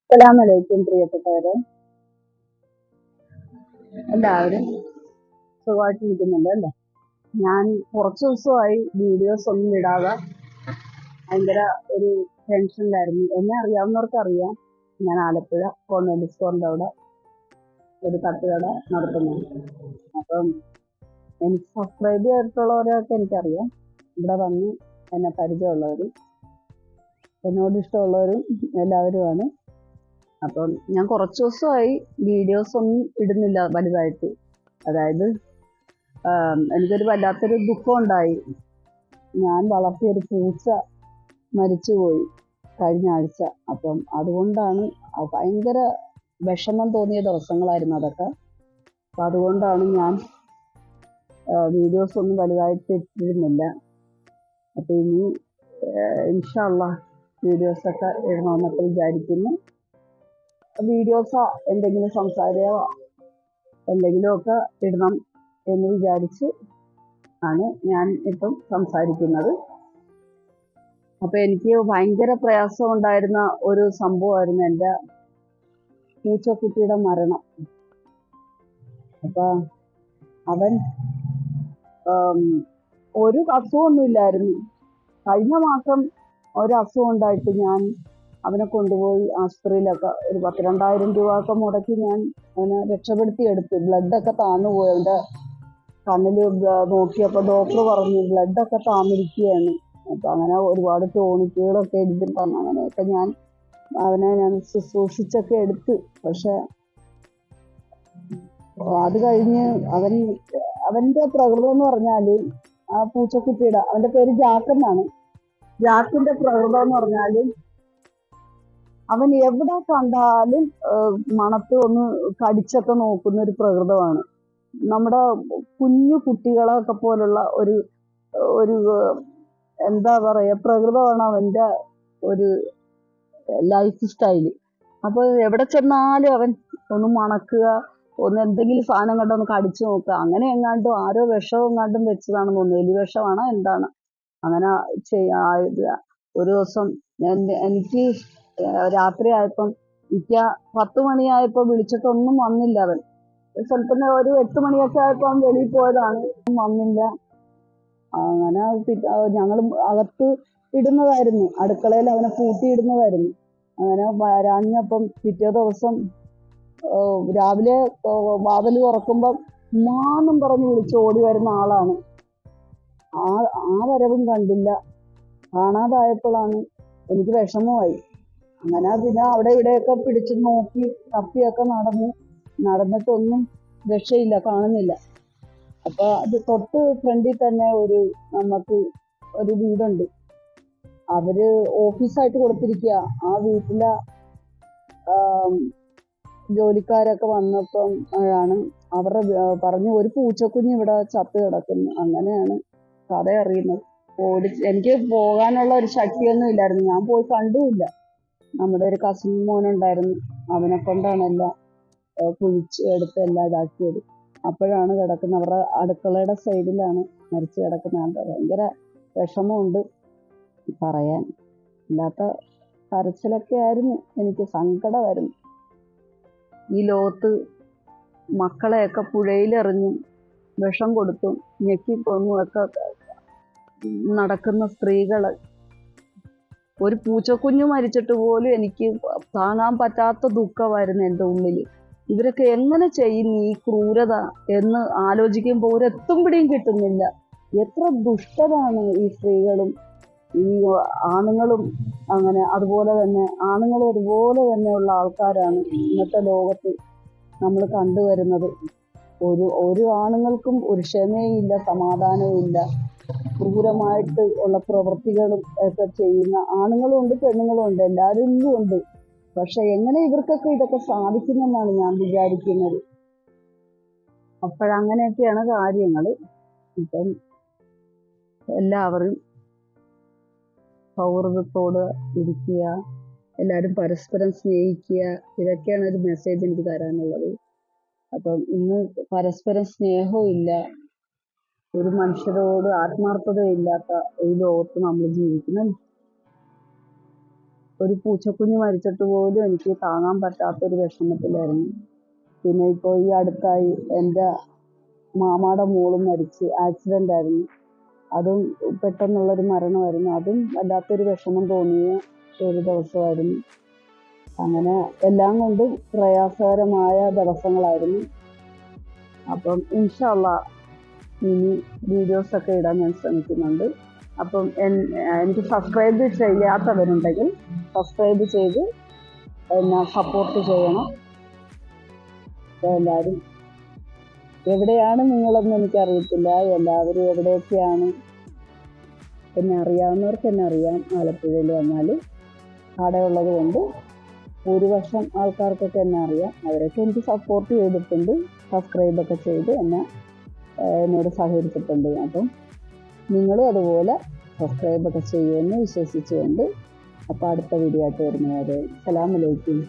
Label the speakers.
Speaker 1: അസ്സലാമലൈക്കും പ്രിയപ്പെട്ടവരെ, എല്ലാവരും സുഖമായിട്ടിരിക്കുന്നുണ്ട് അല്ലേ? ഞാൻ കുറച്ച് ദിവസമായി വീഡിയോസ് ഒന്നും ഇടാതെ ഭയങ്കര ഒരു ടെൻഷനിലായിരുന്നു. എന്നെ അറിയാവുന്നവർക്ക് അറിയാം, ഞാൻ ആലപ്പുഴ കോൺവെന്റ് സ്റ്റോറിൻ്റെ അവിടെ ഒരു തട്ടുകട നടത്തുന്നുണ്ട്. അപ്പം എനിക്ക് സബ്സ്ക്രൈബ് ചെയ്തിട്ടുള്ളവരെയൊക്കെ എനിക്കറിയാം. ഇവിടെ വന്ന് എന്നെ പരിചയമുള്ളവരും എന്നോട് ഇഷ്ടമുള്ളവരും എല്ലാവരുമാണ്. അപ്പം ഞാൻ കുറച്ച് ദിവസമായി വീഡിയോസ് ഒന്നും ഇടുന്നില്ല വലുതായിട്ട്. അതായത് എനിക്കൊരു വല്ലാത്തൊരു ദുഃഖം ഉണ്ടായി. ഞാൻ വളർത്തിയൊരു പൂച്ച മരിച്ചുപോയി കഴിഞ്ഞ ആഴ്ച. അപ്പം അതുകൊണ്ടാണ് ഭയങ്കര വിഷമം തോന്നിയ ദിവസങ്ങളായിരുന്നു അതൊക്കെ. അപ്പം അതുകൊണ്ടാണ് ഞാൻ വീഡിയോസ് ഒന്നും വലുതായിട്ട് ഇട്ടിരുന്നില്ല. അപ്പം ഇനി ഇൻഷാ അല്ലാഹ് വീഡിയോസൊക്കെ ഇടണമെന്നൊക്കെ വിചാരിക്കുന്നു. വീഡിയോസോ എന്തെങ്കിലും സംസാരമോ എന്തെങ്കിലുമൊക്കെ ഇടണം എന്ന് വിചാരിച്ച് ആണ് ഞാൻ ഇപ്പം സംസാരിക്കുന്നത്. അപ്പം എനിക്ക് ഭയങ്കര പ്രയാസം ഉണ്ടായിരുന്ന ഒരു സംഭവമായിരുന്നു എൻ്റെ പൂച്ചക്കുട്ടിയുടെ മരണം. അപ്പം അവൻ ഒരു അസുഖമൊന്നുമില്ലായിരുന്നു. കഴിഞ്ഞ മാസം ഒരു അസുഖം ഉണ്ടായിട്ട് ഞാൻ അവനെ കൊണ്ടുപോയി ആശുപത്രിയിലൊക്കെ ഒരു 10,000-2,000 രൂപയൊക്കെ മുടക്കി ഞാൻ അവനെ രക്ഷപ്പെടുത്തിയെടുത്തു. ബ്ലഡൊക്കെ താന്നുപോയി. അവൻ്റെ കണ്ണിൽ നോക്കിയപ്പോൾ ഡോക്ടർ പറഞ്ഞു ബ്ലഡൊക്കെ താന്നിരിക്കുകയാണ്. അപ്പം അങ്ങനെ ഒരുപാട് ടോണിക്കുകളൊക്കെ എഴുതി തന്നു. അങ്ങനെയൊക്കെ ഞാൻ ശുശ്രൂഷിച്ചൊക്കെ എടുത്ത്. പക്ഷെ അത് കഴിഞ്ഞ് അവൻ്റെ പ്രകൃതം എന്ന് പറഞ്ഞാൽ ആ പൂച്ചക്കുട്ടിയുടെ അവൻ്റെ പേര് ജാക്ക് എന്നാണ്. ജാക്കിന്റെ പ്രകൃതം എന്ന് പറഞ്ഞാൽ അവൻ എവിടെ കണ്ടാലും മണത്ത് ഒന്ന് കടിച്ചൊക്കെ നോക്കുന്ന ഒരു പ്രകൃതമാണ്. നമ്മുടെ കുഞ്ഞു കുട്ടികളൊക്കെ പോലുള്ള ഒരു ഒരു എന്താ പറയുക പ്രകൃതമാണ് അവൻ്റെ ഒരു ലൈഫ് സ്റ്റൈല്. അപ്പോൾ എവിടെ ചെന്നാലും അവൻ ഒന്ന് മണക്കുക, ഒന്ന് എന്തെങ്കിലും സാധനം കണ്ടൊന്ന് കടിച്ചു നോക്കുക. അങ്ങനെ എങ്ങാണ്ടും ആരോ വിഷം എങ്ങാണ്ടും വെച്ചതാണെന്ന് തോന്നുന്നു. എലി വിഷമാണ് എന്താണ് അങ്ങനെ ഒരു ദിവസം എനിക്ക് രാത്രി ആയപ്പം എനിക്ക് 10 മണിയായപ്പോൾ വിളിച്ചിട്ടൊന്നും വന്നില്ല അവൻ. ചിലപ്പോൾ ഒരു 8 മണിയൊക്കെ ആയപ്പോൾ അവൻ വെളിയിൽ പോയതാണ്, വന്നില്ല. അങ്ങനെ ഞങ്ങൾ അകത്ത് ഇടുന്നതായിരുന്നു, അടുക്കളയിൽ അവനെ പൂട്ടിയിടുന്നതായിരുന്നു. അങ്ങനെ വരാഞ്ഞപ്പം പിറ്റേ ദിവസം രാവിലെ വാതിൽ തുറക്കുമ്പം ഉമ്മാന്നും പറഞ്ഞ് വിളിച്ച് ഓടി വരുന്ന ആളാണ്. ആ വരവും കണ്ടില്ല. കാണാതായപ്പോഴാണ് എനിക്ക് വിഷമമായി. അങ്ങനെ പിന്നെ അവിടെ ഇവിടെയൊക്കെ പിടിച്ച് നോക്കി തപ്പിയൊക്കെ നടന്നിട്ടൊന്നും രക്ഷയില്ല, കാണുന്നില്ല. അപ്പൊ അത് തൊട്ട് ഫ്രണ്ടിൽ തന്നെ നമുക്ക് ഒരു വീടുണ്ട്. അവര് ഓഫീസായിട്ട് കൊടുത്തിരിക്കുക. ആ വീട്ടിലെ ജോലിക്കാരൊക്കെ വന്നപ്പം ആണ് അവരുടെ പറഞ്ഞു ഒരു പൂച്ചക്കുഞ്ഞ് ഇവിടെ ചത്ത് കിടക്കുന്നു. അങ്ങനെയാണ് കഥ അറിയുന്നത്. എനിക്ക് പോകാനുള്ള ഒരു ശക്തിയൊന്നും ഇല്ലായിരുന്നു. ഞാൻ പോയി കണ്ടുമില്ല. നമ്മുടെ ഒരു കസിൻ മോനുണ്ടായിരുന്നു, അവനെ കൊണ്ടാണ് എല്ലാം കുഴിച്ച് എടുത്ത് എല്ലാം ഇതാക്കിയത്. അപ്പോഴാണ് കിടക്കുന്നത്. അവരുടെ അടുക്കളയുടെ സൈഡിലാണ് മരിച്ചു കിടക്കുന്നത്. ഭയങ്കര വിഷമമുണ്ട് പറയാൻ. ഇല്ലാത്ത കരച്ചിലൊക്കെ ആയിരുന്നു. എനിക്ക് സങ്കടമായിരുന്നു. ഈ ലോകത്ത് മക്കളെയൊക്കെ പുഴയിലെറിഞ്ഞും വിഷം കൊടുത്തും ഞെക്കിക്കൊന്നും ഒക്കെ നടക്കുന്ന സ്ത്രീകള്, ഒരു പൂച്ചക്കുഞ്ഞു മരിച്ചിട്ട് പോലും എനിക്ക് താങ്ങാൻ പറ്റാത്ത ദുഃഖമായിരുന്നു എൻ്റെ ഉള്ളിൽ. ഇവരൊക്കെ എങ്ങനെ ചെയ്യുന്നു ഈ ക്രൂരത എന്ന് ആലോചിക്കുമ്പോൾ ഒരെത്തും പിടിയും കിട്ടുന്നില്ല. എത്ര ദുഷ്ടരാണ് ഈ സ്ത്രീകളും ഈ ആണുങ്ങളും. അങ്ങനെ അതുപോലെ തന്നെ ആണുങ്ങളും അതുപോലെ തന്നെയുള്ള ആൾക്കാരാണ് ഇന്നത്തെ ലോകത്ത് നമ്മൾ കണ്ടുവരുന്നത്. ഒരു ആണുങ്ങൾക്കും ഒരു ക്ഷമയില്ല, സമാധാനവും ഇല്ല. ക്രൂരമായിട്ട് ഉള്ള പ്രവൃത്തികളും ഒക്കെ ചെയ്യുന്ന ആണുങ്ങളും ഉണ്ട്, പെണ്ണുങ്ങളും ഉണ്ട്, എല്ലാവരും ഉണ്ട്. പക്ഷെ എങ്ങനെ ഇവർക്കൊക്കെ ഇതൊക്കെ സാധിക്കുമെന്നാണ് ഞാൻ വിചാരിക്കുന്നത്. അപ്പോഴങ്ങനെയൊക്കെയാണ് കാര്യങ്ങൾ. ഇപ്പം എല്ലാവരും സൗഹൃദത്തോട് ഇരിക്കുക, എല്ലാവരും പരസ്പരം സ്നേഹിക്കുക. ഇതൊക്കെയാണ് ഒരു മെസ്സേജ് എനിക്ക് തരാനുള്ളത്. അപ്പം ഇന്ന് പരസ്പരം സ്നേഹവും ഇല്ല, ഒരു മനുഷ്യരോട് ആത്മാർത്ഥതയില്ലാത്ത ഈ ലോകത്ത് നമ്മൾ ജീവിക്കുന്നു. ഒരു പൂച്ചക്കുഞ്ഞ് മരിച്ചിട്ട് പോലും എനിക്ക് താങ്ങാൻ പറ്റാത്തൊരു വിഷമത്തിലായിരുന്നു. പിന്നെ ഇപ്പോൾ ഈ അടുത്തായി എൻ്റെ മാമാടെ മോളും മരിച്ച്, ആക്സിഡൻ്റ് ആയിരുന്നു. അതും പെട്ടെന്നുള്ളൊരു മരണമായിരുന്നു. അതും വല്ലാത്തൊരു വിഷമം തോന്നിയ ഒരു ദിവസമായിരുന്നു. അങ്ങനെ എല്ലാം കൊണ്ടും പ്രയാസകരമായ ദിവസങ്ങളായിരുന്നു. അപ്പം ഇൻഷാ അള്ളാ ഇനി വീഡിയോസൊക്കെ ഇടാൻ ഞാൻ ശ്രമിക്കുന്നുണ്ട്. അപ്പം എനിക്ക് സബ്സ്ക്രൈബ് ചെയ്യാത്തവരുണ്ടെങ്കിൽ സബ്സ്ക്രൈബ് ചെയ്ത് എന്നെ സപ്പോർട്ട് ചെയ്യണം. എല്ലാവരും എവിടെയാണ് നിങ്ങളെന്ന് എനിക്കറിയത്തില്ല. എല്ലാവരും എവിടെയൊക്കെയാണ്, എന്നെ അറിയാവുന്നവർക്ക് എന്നെ അറിയാം. ആലപ്പുഴയിൽ വന്നാൽ കടയുള്ളത് കൊണ്ട് ഭൂരിപക്ഷം ആൾക്കാർക്കൊക്കെ എന്നെ അറിയാം. അവരൊക്കെ എനിക്ക് സപ്പോർട്ട് ചെയ്തിട്ടുണ്ട്, സബ്സ്ക്രൈബൊക്കെ ചെയ്ത് എന്നോട് സഹകരിച്ചിട്ടുണ്ട്. അപ്പം നിങ്ങളും അതുപോലെ സബ്സ്ക്രൈബൊക്കെ ചെയ്യുമെന്ന് വിശ്വസിച്ചുകൊണ്ട് അപ്പോൾ അടുത്ത വീഡിയോ ആയിട്ട് വരുന്നവരെ അസ്സലാമു അലൈക്കും.